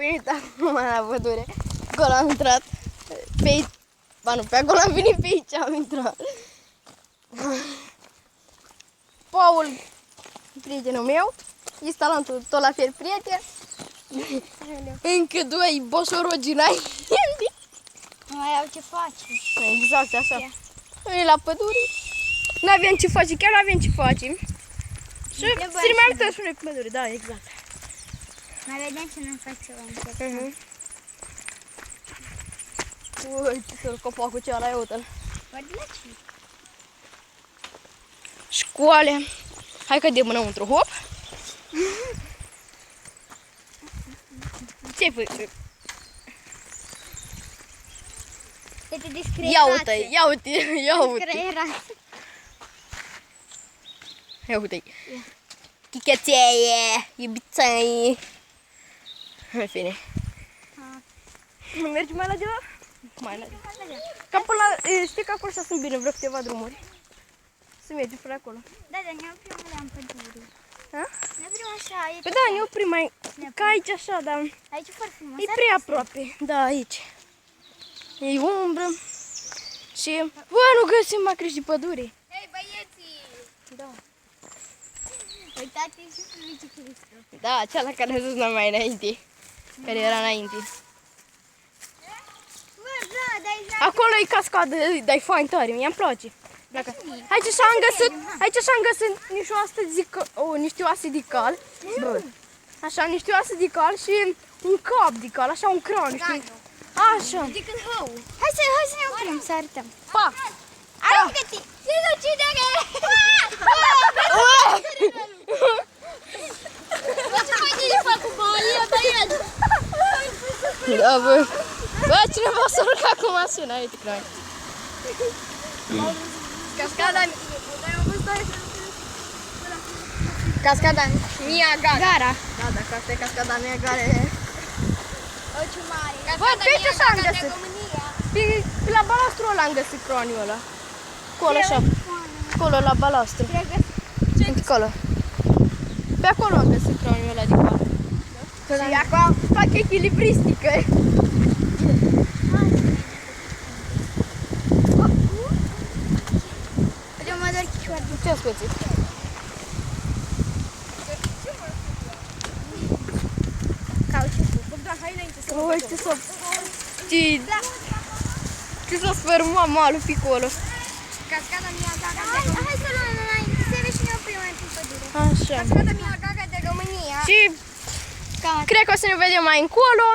venit acum la pădure. Acolo am intrat. Pe aici. Ba nu, pe acolo am venit, pe aici am intrat. Paul, prietenul meu, instalantul tot la fel prieten. Încă doi bosorogi înainte. Mai au ce face. Exact așa. Noi la pădure. N-aveam ce face, chiar n-aveam ce face. Și se mai uită și noi cu pădure, da, exact. Mai vedem ce ne facem. Uite-l copacul ce ăla, ia uite-l. Văd la ce? Școale. Hai că de înăuntru, hop. Ce făi? Este discret. Ia uite, ia uite, ia uite. Ia uite. Chichețeie, iubiței. În fine. Mergi mai la de la? Mai la de la. Capul la, știi că acolo sunt bine vreo câteva drumuri. Să mergi până acolo. Da, dar ne oprim la pădure. Ha? Ne oprim așa, e Păi da, ne oprim mai, ca aici așa, dar aici e foarte frumos. e prea aproape. Da, aici. E umbră. Și, bă, nu găsim macriși de pădure. Hei, băieții! Da. Uitați și pe biciclistul. Da, cealaltă care a zis mai înainte. Care era înainte. Bă, da, dar e Acolo e cascadă, dar e fain tare, mi-am place. Dacă... Aici și-am găsit niște oase de cal. Bă. Așa, niște oase de cal și un cap de cal, așa un cran, știi? Așa. Hai să ne oprim, să arătăm. Pa! Aruncă-te! Sinucidere! Bă, ce faci de fac cu băie, băieți? Da, bă. Bă, cineva s-a urcat cu mașina, uite că noi. Cascada... Cascada Niagara. Gara. Da, dacă asta e cascada Niagara. O, ce mare. Bă, pe aici s-am găsit. Pe la balastru ăla am găsit croniul ăla. Acolo așa. Acolo la balastru. Uite acolo. Pe acolo am găsit croniul ăla de cal. Și acum fac echilibristică. Eu mă doar chicioare. Ce scoți? Uite să... Ce s-a sfârmat malul pe acolo. Cascada Niagara de România. Hai să luăm înainte, să vezi și ne oprim mai pe pădure. Așa. Cascada Niagara de România. Și cred că o să ne vedem mai încolo.